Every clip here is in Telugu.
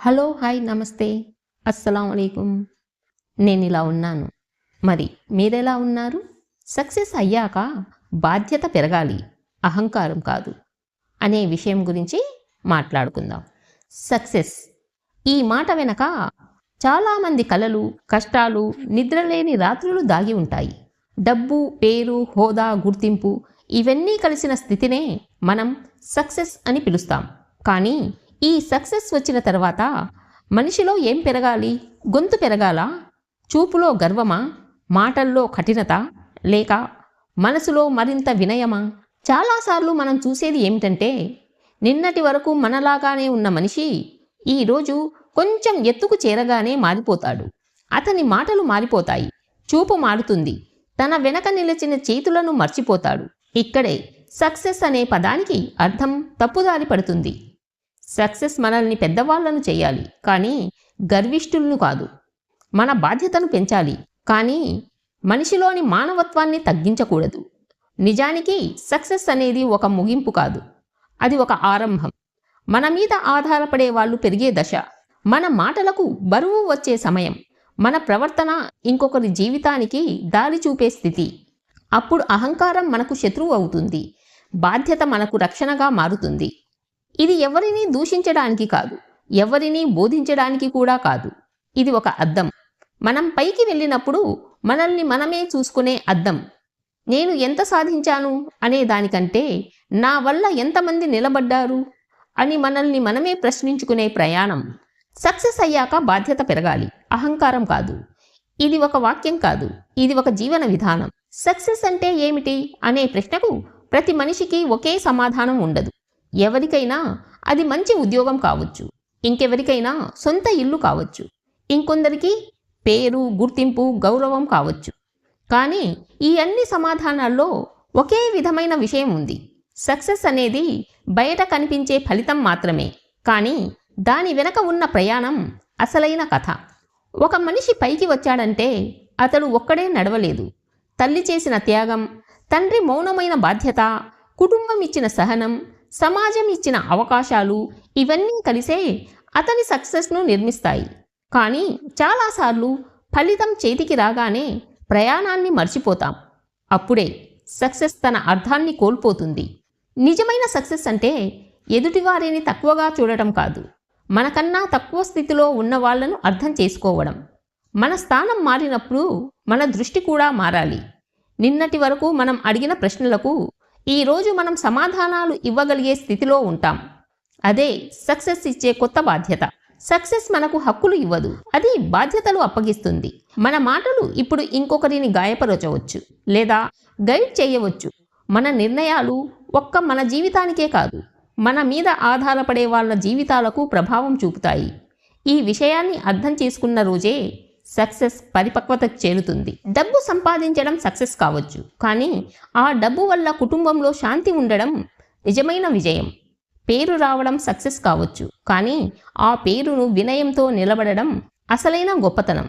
హలో, హాయ్, నమస్తే, అస్సలం అలైకుం. నేను ఇలా ఉన్నాను. మరి మీరెలా ఉన్నారు? సక్సెస్ అయ్యాక బాధ్యత పెరగాలి, అహంకారం కాదు అనే విషయం గురించి మాట్లాడుకుందాం. సక్సెస్ ఈ మాట వెనక చాలామంది కలలు, కష్టాలు, నిద్రలేని రాత్రులు దాగి ఉంటాయి. డబ్బు, పేరు, హోదా, గుర్తింపు ఇవన్నీ కలిసిన స్థితినే మనం సక్సెస్ అని పిలుస్తాం. కానీ ఈ సక్సెస్ వచ్చిన తర్వాత మనిషిలో ఏం పెరగాలి? గొంతు పెరగాలా? చూపులో గర్వమా? మాటల్లో కఠినత? లేక మనసులో మరింత వినయమా? చాలాసార్లు మనం చూసేది ఏమిటంటే, నిన్నటి వరకు మనలాగానే ఉన్న మనిషి ఈరోజు కొంచెం ఎత్తుకు చేరగానే మారిపోతాడు. అతని మాటలు మారిపోతాయి, చూపు మారుతుంది, తన వెనక నిలిచిన చేతులను మర్చిపోతాడు. ఇక్కడే సక్సెస్ అనే పదానికి అర్థం తప్పుదారి పడుతుంది. సక్సెస్ మనల్ని పెద్దవాళ్లను చేయాలి, కానీ గర్విష్ఠులను కాదు. మన బాధ్యతను పెంచాలి, కానీ మనిషిలోని మానవత్వాన్ని తగ్గించకూడదు. నిజానికి సక్సెస్ అనేది ఒక ముగింపు కాదు, అది ఒక ఆరంభం. మన మీద ఆధారపడే వాళ్ళు పెరిగే దశ, మన మాటలకు బరువు వచ్చే సమయం, మన ప్రవర్తన ఇంకొకరి జీవితానికి దారి చూపే స్థితి. అప్పుడు అహంకారం మనకు శత్రువు అవుతుంది, బాధ్యత మనకు రక్షణగా మారుతుంది. ఇది ఎవరినీ దూషించడానికి కాదు, ఎవరినీ బోధించడానికి కూడా కాదు. ఇది ఒక అద్దం. మనం పైకి వెళ్ళినప్పుడు మనల్ని మనమే చూసుకునే అద్దం. నేను ఎంత సాధించాను అనే దానికంటే నా వల్ల ఎంతమంది నిలబడ్డారు అని మనల్ని మనమే ప్రశ్నించుకునే ప్రయాణం. సక్సెస్ అయ్యాక బాధ్యత పెరగాలి, అహంకారం కాదు. ఇది ఒక వాక్యం కాదు, ఇది ఒక జీవన విధానం. సక్సెస్ అంటే ఏమిటి అనే ప్రశ్నకు ప్రతి మనిషికి ఒకే సమాధానం ఉండదు. ఎవరికైనా అది మంచి ఉద్యోగం కావచ్చు, ఇంకెవరికైనా సొంత ఇల్లు కావచ్చు, ఇంకొందరికి పేరు, గుర్తింపు, గౌరవం కావచ్చు. కానీ ఈ అన్ని సమాధానాల్లో ఒకే విధమైన విషయం ఉంది. సక్సెస్ అనేది బయట కనిపించే ఫలితం మాత్రమే, కానీ దాని వెనక ఉన్న ప్రయాణం అసలైన కథ. ఒక మనిషి పైకి వచ్చాడంటే అతడు ఒక్కడే నడవలేదు. తల్లి చేసిన త్యాగం, తండ్రి మౌనమైన బాధ్యత, కుటుంబం ఇచ్చిన సహనం, సమాజం ఇచ్చిన అవకాశాలు ఇవన్నీ కలిసే అతని సక్సెస్ను నిర్మిస్తాయి. కానీ చాలాసార్లు ఫలితం చేతికి రాగానే ప్రయాణాన్ని మర్చిపోతాం. అప్పుడే సక్సెస్ తన అర్థాన్ని కోల్పోతుంది. నిజమైన సక్సెస్ అంటే ఎదుటివారిని తక్కువగా చూడటం కాదు, మనకన్నా తక్కువ స్థితిలో ఉన్న వాళ్లను అర్థం చేసుకోవడం. మన స్థానం మారినప్పుడు మన దృష్టి కూడా మారాలి. నిన్నటి వరకు మనం అడిగిన ప్రశ్నలకు ఈరోజు మనం సమాధానాలు ఇవ్వగలిగే స్థితిలో ఉంటాం. అదే సక్సెస్ ఇచ్చే కొత్త బాధ్యత. సక్సెస్ మనకు హక్కులు ఇవ్వదు, అది బాధ్యతలు అప్పగిస్తుంది. మన మాటలు ఇప్పుడు ఇంకొకరిని గాయపరచవచ్చు లేదా గైడ్ చేయవచ్చు. మన నిర్ణయాలు మన జీవితానికే కాదు, మన మీద ఆధారపడే వాళ్ళ జీవితాలకు ప్రభావం చూపుతాయి. ఈ విషయాన్ని అర్థం చేసుకున్న రోజే సక్సెస్ పరిపక్వతకు చేరుతుంది. డబ్బు సంపాదించడం సక్సెస్ కావచ్చు, కానీ ఆ డబ్బు వల్ల కుటుంబంలో శాంతి ఉండడం నిజమైన విజయం. పేరు రావడం సక్సెస్ కావచ్చు, కానీ ఆ పేరును వినయంతో నిలబడడం అసలైన గొప్పతనం.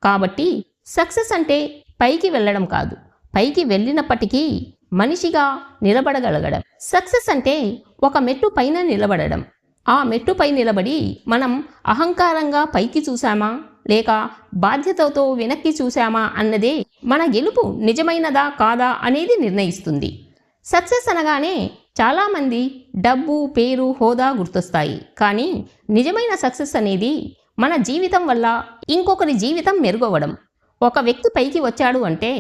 కాబట్టి సక్సెస్ అంటే పైకి వెళ్ళడం కాదు, పైకి వెళ్ళినప్పటికీ మనిషిగా నిలబడగలగడం. సక్సెస్ అంటే ఒక మెట్టు పైన నిలబడడం. ఆ మెట్టుపై నిలబడి మనం అహంకారంగా పైకి చూశామా లేక బాధ్యతతో వెనక్కి చూశామా అన్నదే మన గెలుపు నిజమైనదా కాదా అనేది నిర్ణయిస్తుంది. సక్సెస్ అనగానే చాలామంది డబ్బు, పేరు, హోదా గుర్తొస్తాయి. కానీ నిజమైన సక్సెస్ అనేది మన జీవితం వల్ల ఇంకొకరి జీవితం మెరుగవడం. ఒక వ్యక్తి పైకి వచ్చాడు అంటే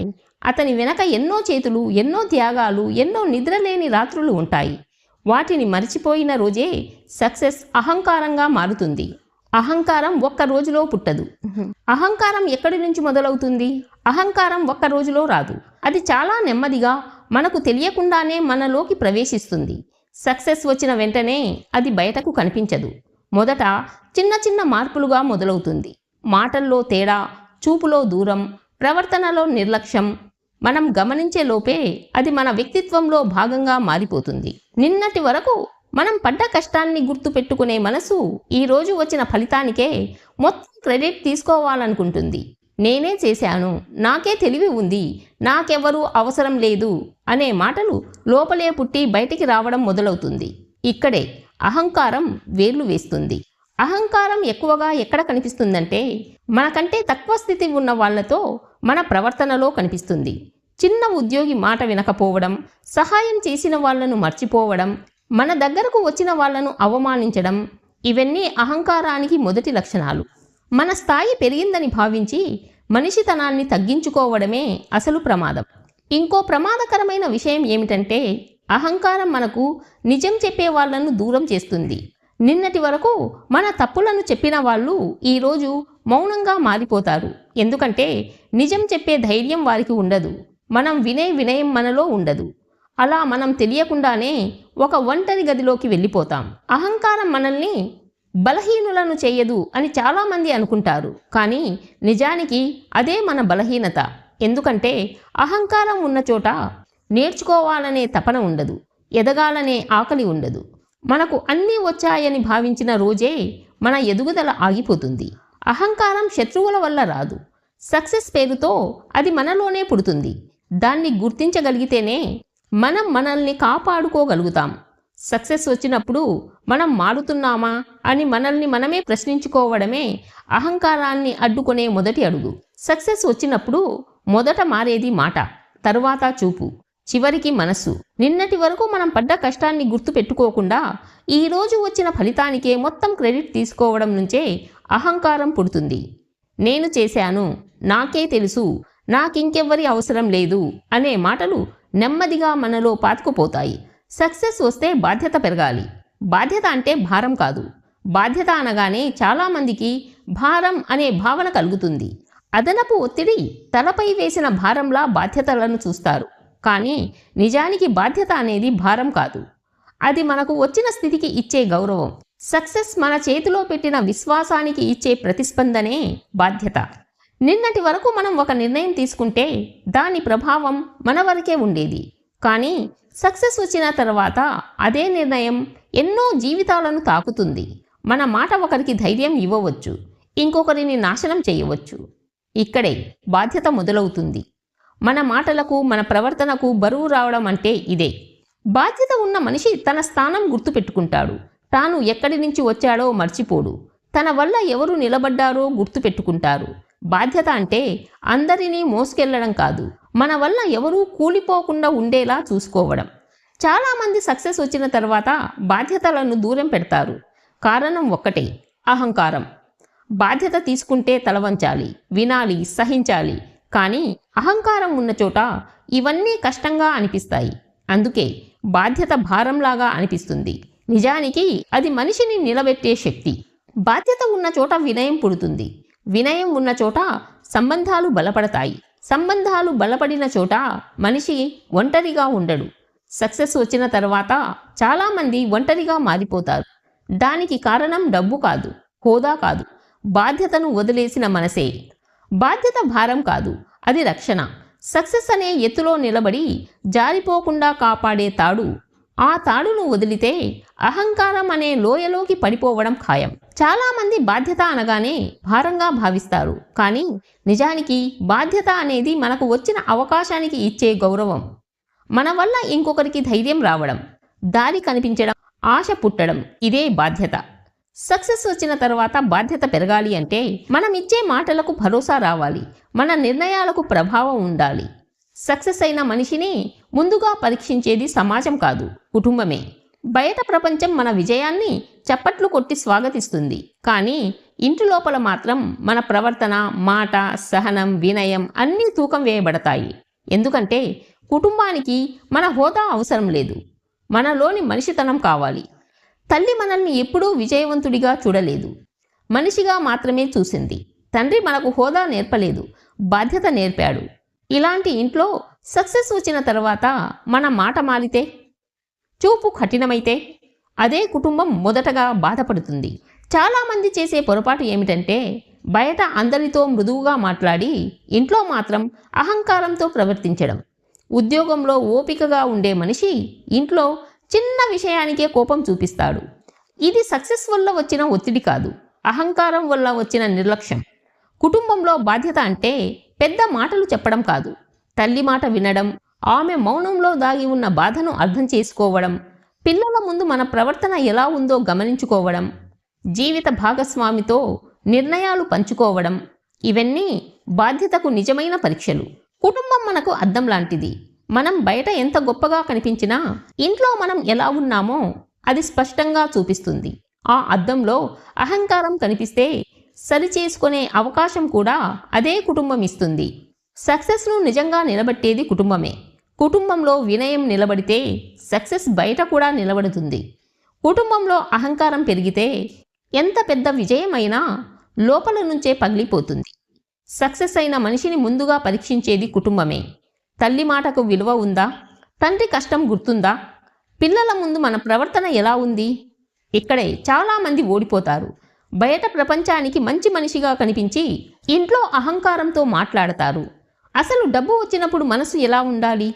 అతని వెనక ఎన్నో చేతులు, ఎన్నో త్యాగాలు, ఎన్నో నిద్రలేని రాత్రులు ఉంటాయి. వాటిని మరిచిపోయిన రోజే సక్సెస్ అహంకారంగా మారుతుంది. అహంకారం ఒక్క రోజులో పుట్టదు. అహంకారం ఎక్కడి నుంచి మొదలవుతుంది? అహంకారం ఒక్క రోజులో రాదు. అది చాలా నెమ్మదిగా మనకు తెలియకుండానే మనలోకి ప్రవేశిస్తుంది. సక్సెస్ వచ్చిన వెంటనే అది బయటకు కనిపించదు. మొదట చిన్న చిన్న మార్పులుగా మొదలవుతుంది. మాటల్లో తేడా, చూపులో దూరం, ప్రవర్తనలో నిర్లక్ష్యం. మనం గమనించే లోపే అది మన వ్యక్తిత్వంలో భాగంగా మారిపోతుంది. నిన్నటి వరకు మనం పడ్డ కష్టాన్ని గుర్తు పెట్టుకునే మనసు ఈరోజు వచ్చిన ఫలితానికే మొత్తం క్రెడిట్ తీసుకోవాలనుకుంటుంది. నేనే చేశాను, నాకే తెలివి ఉంది, నాకెవరూ అవసరం లేదు అనే మాటలు లోపలే పుట్టి బయటికి రావడం మొదలవుతుంది. ఇక్కడే అహంకారం వేర్లు వేస్తుంది. అహంకారం ఎక్కువగా ఎక్కడ కనిపిస్తుందంటే మనకంటే తక్కువ స్థితి ఉన్న వాళ్లతో మన ప్రవర్తనలో కనిపిస్తుంది. చిన్న ఉద్యోగి మాట వినకపోవడం, సహాయం చేసిన వాళ్లను మర్చిపోవడం, మన దగ్గరకు వచ్చిన వాళ్లను అవమానించడం, ఇవన్నీ అహంకారానికి మొదటి లక్షణాలు. మన స్థాయి పెరిగిందని భావించి మనిషితనాన్ని తగ్గించుకోవడమే అసలు ప్రమాదం. ఇంకో ప్రమాదకరమైన విషయం ఏమిటంటే అహంకారం మనకు నిజం చెప్పే వాళ్లను దూరం చేస్తుంది. నిన్నటి వరకు మన తప్పులను చెప్పిన వాళ్ళు ఈరోజు మౌనంగా మారిపోతారు. ఎందుకంటే నిజం చెప్పే ధైర్యం వారికి ఉండదు. మనం వినే వినయం మనలో ఉండదు. అలా మనం తెలియకుండానే ఒక ఒంటరి గదిలోకి వెళ్ళిపోతాం. అహంకారం మనల్ని బలహీనులను చేయదు అని చాలామంది అనుకుంటారు. కానీ నిజానికి అదే మన బలహీనత. ఎందుకంటే అహంకారం ఉన్న చోట నేర్చుకోవాలనే తపన ఉండదు, ఎదగాలనే ఆకలి ఉండదు. మనకు అన్నీ వచ్చాయని భావించిన రోజే మన ఎదుగుదల ఆగిపోతుంది. అహంకారం శత్రువుల వల్ల రాదు. సక్సెస్ పేరుతో అది మనలోనే పుడుతుంది. దాన్ని గుర్తించగలిగితేనే మనం మనల్ని కాపాడుకోగలుగుతాం. సక్సెస్ వచ్చినప్పుడు మనం మారుతున్నామా అని మనల్ని మనమే ప్రశ్నించుకోవడమే అహంకారాన్ని అడ్డుకునే మొదటి అడుగు. సక్సెస్ వచ్చినప్పుడు మొదట మారేది మాట, తరువాత చూపు, చివరికి మనస్సు. నిన్నటి వరకు మనం పడ్డ కష్టాన్ని గుర్తు పెట్టుకోకుండా ఈరోజు వచ్చిన ఫలితానికే మొత్తం క్రెడిట్ తీసుకోవడం నుంచే అహంకారం పుడుతుంది. నేను చేశాను, నాకే తెలుసు, నాకింకెవ్వరి అవసరం లేదు అనే మాటలు నెమ్మదిగా మనలో పాతుకుపోతాయి. సక్సెస్ వస్తే బాధ్యత పెరగాలి. బాధ్యత అంటే భారం కాదు. బాధ్యత అనగానే చాలామందికి భారం అనే భావన కలుగుతుంది. అదనపు ఒత్తిడి, తలపై వేసిన భారంలా బాధ్యతలను చూస్తారు. కానీ నిజానికి బాధ్యత అనేది భారం కాదు. అది మనకు వచ్చిన స్థితికి ఇచ్చే గౌరవం. సక్సెస్ మన చేతిలో పెట్టిన విశ్వాసానికి ఇచ్చే ప్రతిస్పందనే బాధ్యత. నిన్నటి వరకు మనం ఒక నిర్ణయం తీసుకుంటే దాని ప్రభావం మన వరకే ఉండేది. కానీ సక్సెస్ వచ్చిన తర్వాత అదే నిర్ణయం ఎన్నో జీవితాలను తాకుతుంది. మన మాట ఒకరికి ధైర్యం ఇవ్వవచ్చు, ఇంకొకరిని నాశనం చేయవచ్చు. ఇక్కడే బాధ్యత మొదలవుతుంది. మన మాటలకు, మన ప్రవర్తనకు బరువు రావడం అంటే ఇదే. బాధ్యత ఉన్న మనిషి తన స్థానం గుర్తుపెట్టుకుంటాడు. తాను ఎక్కడి నుంచి వచ్చాడో మర్చిపోడు. తన వల్ల ఎవరు నిలబడ్డారో గుర్తుపెట్టుకుంటారు. బాధ్యత అంటే అందరినీ మోసుకెళ్లడం కాదు, మన వల్ల ఎవరూ కూలిపోకుండా ఉండేలా చూసుకోవడం. చాలామంది సక్సెస్ వచ్చిన తర్వాత బాధ్యతలను దూరం పెడతారు. కారణం ఒక్కటే, అహంకారం. బాధ్యత తీసుకుంటే తలవంచాలి, వినాలి, సహించాలి. కానీ అహంకారం ఉన్న చోట ఇవన్నీ కష్టంగా అనిపిస్తాయి. అందుకే బాధ్యత భారంలాగా అనిపిస్తుంది. నిజానికి అది మనిషిని నిలబెట్టే శక్తి. బాధ్యత ఉన్న చోట వినయం పుడుతుంది. వినయం ఉన్న చోట సంబంధాలు బలపడతాయి. సంబంధాలు బలపడిన చోట మనిషి ఒంటరిగా ఉండడు. సక్సెస్ వచ్చిన తర్వాత చాలామంది ఒంటరిగా మారిపోతారు. దానికి కారణం డబ్బు కాదు, హోదా కాదు, బాధ్యతను వదిలేసిన మనసే. బాధ్యత భారం కాదు, అది రక్షణ. సక్సెస్ అనే ఎత్తులో నిలబడి జారిపోకుండా కాపాడే తాడు. ఆ తాడును వదిలితే అహంకారం అనే లోయలోకి పడిపోవడం ఖాయం. చాలామంది బాధ్యత అనగానే భారంగా భావిస్తారు. కానీ నిజానికి బాధ్యత అనేది మనకు వచ్చిన అవకాశానికి ఇచ్చే గౌరవం. మన వల్ల ఇంకొకరికి ధైర్యం రావడం, దారి కనిపించడం, ఆశ పుట్టడం, ఇదే బాధ్యత. సక్సెస్ వచ్చిన తర్వాత బాధ్యత పెరగాలి అంటే మనం ఇచ్చే మాటలకు భరోసా రావాలి. మన నిర్ణయాలకు ప్రభావం ఉండాలి. సక్సెస్ అయిన మనిషిని ముందుగా పరీక్షించేది సమాజం కాదు, కుటుంబమే. బయట ప్రపంచం మన విజయాన్ని చప్పట్లు కొట్టి స్వాగతిస్తుంది. కానీ ఇంటి లోపల మాత్రం మన ప్రవర్తన, మాట, సహనం, వినయం అన్నీ తూకం వేయబడతాయి. ఎందుకంటే కుటుంబానికి మన హోదా అవసరం లేదు, మనలోని మనిషితనం కావాలి. తల్లి మనల్ని ఎప్పుడూ విజయవంతుడిగా చూడలేదు, మనిషిగా మాత్రమే చూసింది. తండ్రి మనకు హోదా నేర్పలేదు, బాధ్యత నేర్పాడు. ఇలాంటి ఇంట్లో సక్సెస్ వచ్చిన తర్వాత మన మాట మారితే, చూపు కఠినమైతే అదే కుటుంబం మొదటగా బాధపడుతుంది. చాలామంది చేసే పొరపాటు ఏమిటంటే బయట అందరితో మృదువుగా మాట్లాడి ఇంట్లో మాత్రం అహంకారంతో ప్రవర్తించడం. ఉద్యోగంలో ఓపికగా ఉండే మనిషి ఇంట్లో చిన్న విషయానికే కోపం చూపిస్తాడు. ఇది సక్సెస్ వల్ల వచ్చిన ఒత్తిడి కాదు, అహంకారం వల్ల వచ్చిన నిర్లక్ష్యం. కుటుంబంలో బాధ్యత అంటే పెద్ద మాటలు చెప్పడం కాదు, తల్లి మాట వినడం, ఆమె మౌనంలో దాగి ఉన్న బాధను అర్థం చేసుకోవడం, పిల్లల ముందు మన ప్రవర్తన ఎలా ఉందో గమనించుకోవడం. జీవిత భాగస్వామితో నిర్ణయాలు పంచుకోవడం, ఇవన్నీ బాధ్యతకు నిజమైన పరీక్షలు. కుటుంబం మనకు అద్దం లాంటిది. మనం బయట ఎంత గొప్పగా కనిపించినా ఇంట్లో మనం ఎలా ఉన్నామో అది స్పష్టంగా చూపిస్తుంది. ఆ అద్దంలో అహంకారం కనిపిస్తే సరిచేసుకునే అవకాశం కూడా అదే కుటుంబం ఇస్తుంది. సక్సెస్ను నిజంగా నిలబెట్టేది కుటుంబమే. కుటుంబంలో వినయం నిలబడితే సక్సెస్ బయట కూడా నిలబడుతుంది. కుటుంబంలో అహంకారం పెరిగితే ఎంత పెద్ద విజయమైనా లోపల నుంచే పగిలిపోతుంది. సక్సెస్ అయిన మనిషిని ముందుగా పరీక్షించేది కుటుంబమే. తల్లి మాటకు విలువ ఉందా? తండ్రి కష్టం గుర్తుందా? పిల్లల ముందు మన ప్రవర్తన ఎలా ఉంది? ఇక్కడే చాలామంది ఓడిపోతారు. బయట ప్రపంచానికి మంచి మనిషిగా కనిపించి ఇంట్లో అహంకారంతో మాట్లాడతారు. అసలు డబ్బు వచ్చినప్పుడు మనసు ఎలా ఉండాలి?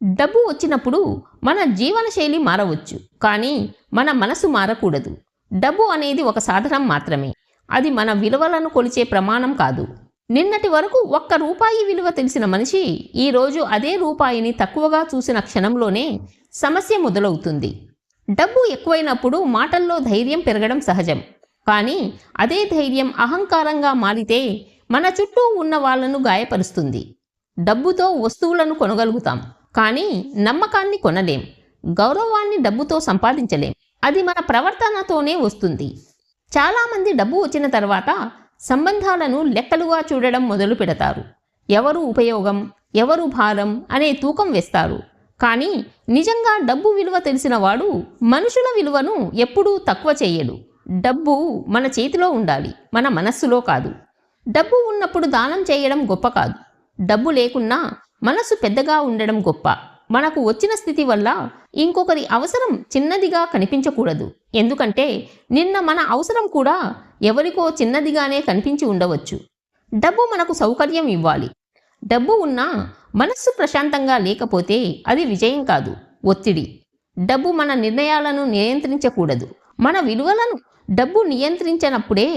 డబ్బు వచ్చినప్పుడు మన జీవనశైలి మారవచ్చు, కానీ మన మనసు మారకూడదు. డబ్బు అనేది ఒక సాధనం మాత్రమే. అది మన విలువలను కొలిచే ప్రమాణం కాదు. నిన్నటి వరకు ₹1 విలువ తెలిసిన మనిషి ఈరోజు అదే రూపాయిని తక్కువగా చూసిన క్షణంలోనే సమస్య మొదలవుతుంది. డబ్బు ఎక్కువైనప్పుడు మాటల్లో ధైర్యం పెరగడం సహజం. కానీ అదే ధైర్యం అహంకారంగా మారితే మన చుట్టూ ఉన్న వాళ్ళను గాయపరుస్తుంది. డబ్బుతో వస్తువులను కొనగలుగుతాం, కానీ నమ్మకాన్ని కొనలేం. గౌరవాన్ని డబ్బుతో సంపాదించలేం. అది మన ప్రవర్తనతోనే వస్తుంది. చాలామంది డబ్బు వచ్చిన తర్వాత సంబంధాలను లెక్కలుగా చూడడం మొదలు పెడతారు. ఎవరు ఉపయోగం, ఎవరు భారం అనే తూకం వేస్తారు. కానీ నిజంగా డబ్బు విలువ తెలిసిన వాడు మనుషుల విలువను ఎప్పుడూ తక్కువ చేయడు. డబ్బు మన చేతిలో ఉండాలి, మన మనస్సులో కాదు. డబ్బు ఉన్నప్పుడు దానం చేయడం గొప్ప కాదు. డబ్బు లేకున్నా మనసు పెద్దగా ఉండడం గొప్ప. మనకు వచ్చిన స్థితి వల్ల ఇంకొకరి అవసరం చిన్నదిగా కనిపించకూడదు. ఎందుకంటే నిన్న మన అవసరం కూడా ఎవరికో చిన్నదిగానే కనిపించి ఉండవచ్చు. డబ్బు మనకు సౌకర్యం ఇవ్వాలి. డబ్బు ఉన్నా మనస్సు ప్రశాంతంగా లేకపోతే అది విజయం కాదు, ఒత్తిడి. డబ్బు మన నిర్ణయాలను నియంత్రించకూడదు. మన విలువలను డబ్బు నియంత్రించినప్పుడే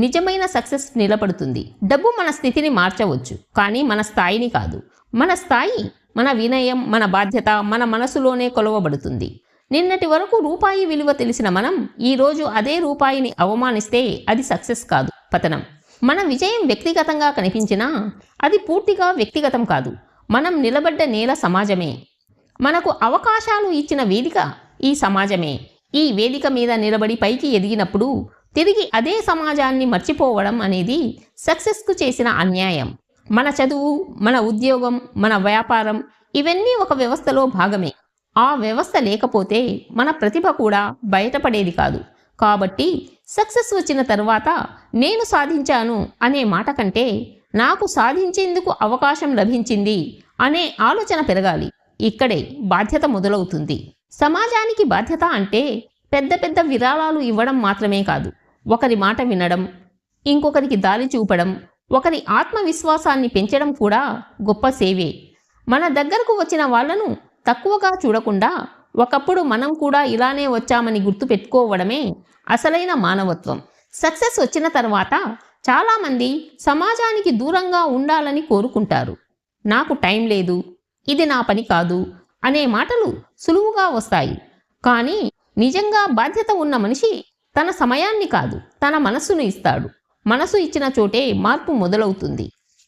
నిజమైన సక్సెస్ నిలబడుతుంది. డబ్బు మన స్థితిని మార్చవచ్చు, కానీ మన స్థాయిని కాదు. మన స్థాయి మన వినయం, మన బాధ్యత మన మనసులోనే కొలవబడుతుంది. నిన్నటి వరకు రూపాయి విలువ తెలిసిన మనం ఈరోజు అదే రూపాయిని అవమానిస్తే అది సక్సెస్ కాదు, పతనం. మన విజయం వ్యక్తిగతంగా కనిపించినా అది పూర్తిగా వ్యక్తిగతం కాదు. మనం నిలబడ్డ నేల సమాజమే. మనకు అవకాశాలు ఇచ్చిన వేదిక ఈ సమాజమే. ఈ వేదిక మీద నిలబడి పైకి ఎదిగినప్పుడు తిరిగి అదే సమాజాన్ని మర్చిపోవడం అనేది సక్సెస్కు చేసిన అన్యాయం. మన చదువు, మన ఉద్యోగం, మన వ్యాపారం ఇవన్నీ ఒక వ్యవస్థలో భాగమే. ఆ వ్యవస్థ లేకపోతే మన ప్రతిభ కూడా బయటపడేది కాదు. కాబట్టి సక్సెస్ వచ్చిన తర్వాత నేను సాధించాను అనే మాట కంటే నాకు సాధించేందుకు అవకాశం లభించింది అనే ఆలోచన పెరగాలి. ఇక్కడే బాధ్యత మొదలవుతుంది. సమాజానికి బాధ్యత అంటే పెద్ద పెద్ద విరాళాలు ఇవ్వడం మాత్రమే కాదు. ఒకరి మాట వినడం, ఇంకొకరికి దారి చూపడం, ఒకరి ఆత్మవిశ్వాసాన్ని పెంచడం కూడా గొప్ప సేవే. మన దగ్గరకు వచ్చిన వాళ్లను తక్కువగా చూడకుండా ఒకప్పుడు మనం కూడా ఇలానే వచ్చామని గుర్తుపెట్టుకోవడమే అసలైన మానవత్వం. సక్సెస్ వచ్చిన తర్వాత చాలామంది సమాజానికి దూరంగా ఉండాలని కోరుకుంటారు. నాకు టైం లేదు, ఇది నా పని కాదు అనే మాటలు సులువుగా వస్తాయి. కానీ నిజంగా బాధ్యత ఉన్న మనిషి తన సమయాన్ని కాదు, తన మనస్సును ఇస్తాడు. మనసు ఇచ్చిన చోటే మార్పు మొదలవుతుంది.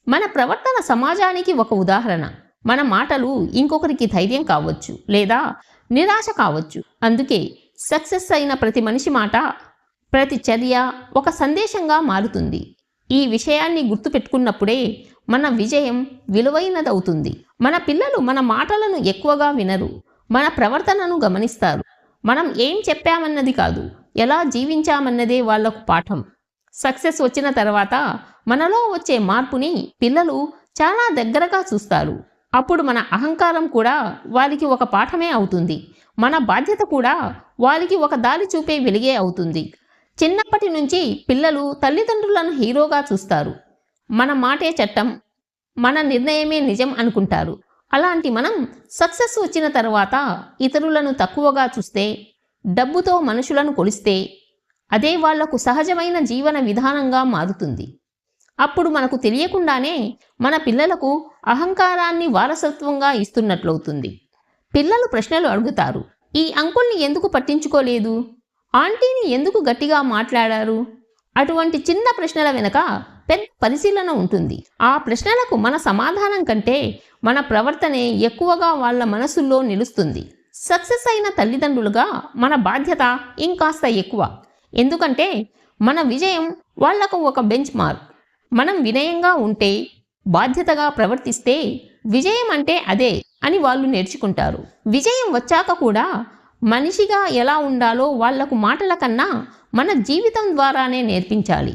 మన ప్రవర్తన సమాజానికి ఒక ఉదాహరణ. మన మాటలు ఇంకొకరికి ధైర్యం కావచ్చు, లేదా నిరాశ కావచ్చు. అందుకే సక్సెస్ అయిన ప్రతి మనిషి మాట, ప్రతి చర్య ఒక సందేశంగా మారుతుంది. ఈ విషయాన్ని గుర్తుపెట్టుకున్నప్పుడే మన విజయం విలువైనదవుతుంది. మన పిల్లలు మన మాటలను ఎక్కువగా వినరు, మన ప్రవర్తనను గమనిస్తారు. మనం ఏం చెప్పామన్నది కాదు, ఎలా జీవించామన్నదే వాళ్లకు పాఠం. సక్సెస్ వచ్చిన తర్వాత మనలో వచ్చే మార్పుని పిల్లలు చాలా దగ్గరగా చూస్తారు. అప్పుడు మన అహంకారం కూడా వారికి ఒక పాఠమే అవుతుంది. మన బాధ్యత కూడా వారికి ఒక దారి చూపే వెలిగే అవుతుంది. చిన్నప్పటి నుంచి పిల్లలు తల్లిదండ్రులను హీరోగా చూస్తారు. మన మాటే చట్టం, మన నిర్ణయమే నిజం అనుకుంటారు. అలాంటి మనం సక్సెస్ వచ్చిన తర్వాత ఇతరులను తక్కువగా చూస్తే, డబ్బుతో మనుషులను కొలిస్తే అదే వాళ్లకు సహజమైన జీవన విధానంగా మారుతుంది. అప్పుడు మనకు తెలియకుండానే మన పిల్లలకు అహంకారాన్ని వారసత్వంగా ఇస్తున్నట్లవుతుంది. పిల్లలు ప్రశ్నలు అడుగుతారు, ఈ అంకుల్ని ఎందుకు పట్టించుకోలేదు? ఆంటీని ఎందుకు గట్టిగా మాట్లాడారు? అటువంటి చిన్న ప్రశ్నల వెనుక పెద్ద పరిశీలన ఉంటుంది. ఆ ప్రశ్నలకు మన సమాధానం కంటే మన ప్రవర్తనే ఎక్కువగా వాళ్ళ మనసుల్లో నిలుస్తుంది. సక్సెస్ అయిన తల్లిదండ్రులుగా మన బాధ్యత ఇంకాస్త ఎక్కువ. ఎందుకంటే మన విజయం వాళ్లకు ఒక బెంచ్ మార్క్. మనం వినయంగా ఉంటే, బాధ్యతగా ప్రవర్తిస్తే విజయం అంటే అదే అని వాళ్ళు నేర్చుకుంటారు. విజయం వచ్చాక కూడా మనిషిగా ఎలా ఉండాలో వాళ్లకు మాటల కన్నా మన జీవితం ద్వారానే నేర్పించాలి.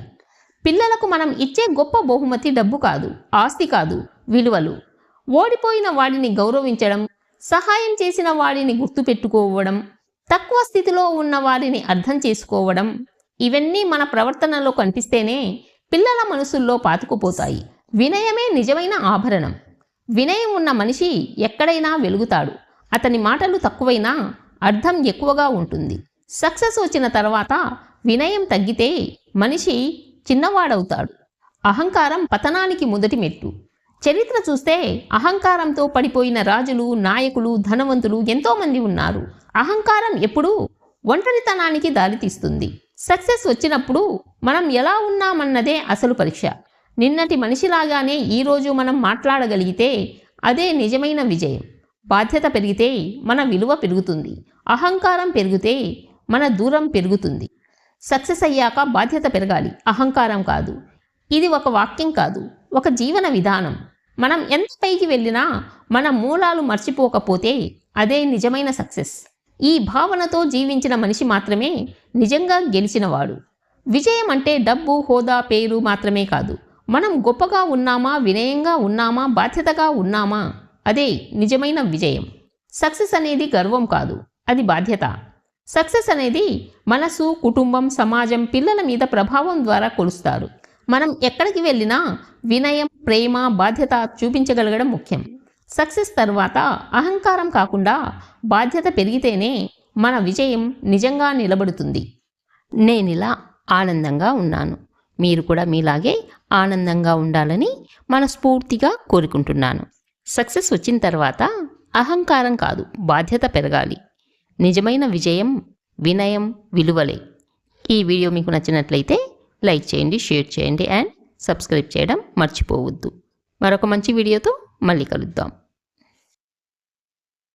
పిల్లలకు మనం ఇచ్చే గొప్ప బహుమతి డబ్బు కాదు, ఆస్తి కాదు, విలువలు. ఓడిపోయిన వాడిని గౌరవించడం, సహాయం చేసిన వాడిని గుర్తుపెట్టుకోవడం, తక్కువ స్థితిలో ఉన్న వారిని అర్థం చేసుకోవడం, ఇవన్నీ మన ప్రవర్తనలో కనిపిస్తేనే పిల్లల మనసుల్లో పాతుకుపోతాయి. వినయమే నిజమైన ఆభరణం. వినయం ఉన్న మనిషి ఎక్కడైనా వెలుగుతాడు. అతని మాటలు తక్కువైనా అర్థం ఎక్కువగా ఉంటుంది. సక్సెస్ వచ్చిన తర్వాత వినయం తగ్గితే మనిషి చిన్నవాడవుతాడు. అహంకారం పతనానికి మొదటి మెట్టు. చరిత్ర చూస్తే అహంకారంతో పడిపోయిన రాజులు, నాయకులు, ధనవంతులు ఎంతోమంది ఉన్నారు. అహంకారం ఎప్పుడూ ఒంటరితనానికి దారితీస్తుంది. సక్సెస్ వచ్చినప్పుడు మనం ఎలా ఉన్నామన్నదే అసలు పరీక్ష. నిన్నటి మనిషిలాగానే ఈరోజు మనం మాట్లాడగలిగితే అదే నిజమైన విజయం. బాధ్యత పెరిగితే మన విలువ పెరుగుతుంది. అహంకారం పెరిగితే మన దూరం పెరుగుతుంది. సక్సెస్ అయ్యాక బాధ్యత పెరగాలి, అహంకారం కాదు. ఇది ఒక వాక్యం కాదు, ఒక జీవన విధానం. మనం ఎంత పైకి వెళ్ళినా మన మూలాలు మర్చిపోకపోతే అదే నిజమైన సక్సెస్. ఈ భావనతో జీవించిన మనిషి మాత్రమే నిజంగా గెలిచినవాడు. విజయం అంటే డబ్బు, హోదా, పేరు మాత్రమే కాదు. మనం గొప్పగా ఉన్నామా, వినయంగా ఉన్నామా, బాధ్యతగా ఉన్నామా, అదే నిజమైన విజయం. సక్సెస్ అనేది గర్వం కాదు, అది బాధ్యత. సక్సెస్ అనేది మనసు, కుటుంబం, సమాజం, పిల్లల మీద ప్రభావం ద్వారా కొలుస్తారు. మనం ఎక్కడికి వెళ్ళినా వినయం, ప్రేమ, బాధ్యత చూపించగలగడం ముఖ్యం. సక్సెస్ తర్వాత అహంకారం కాకుండా బాధ్యత పెరిగితేనే మన విజయం నిజంగా నిలబడుతుంది. నేనిలా ఆనందంగా ఉన్నాను. మీరు కూడా మీలాగే ఆనందంగా ఉండాలని మనస్ఫూర్తిగా కోరుకుంటున్నాను. సక్సెస్ వచ్చిన తర్వాత అహంకారం కాదు, బాధ్యత పెరగాలి. నిజమైన విజయం వినయం, విలువలే. ఈ వీడియో మీకు నచ్చినట్లయితే లైక్ చేయండి, షేర్ చేయండి అండ్ సబ్స్క్రైబ్ చేయడం మర్చిపోవద్దు. మరొక మంచి వీడియోతో మళ్ళీ కలుద్దాం.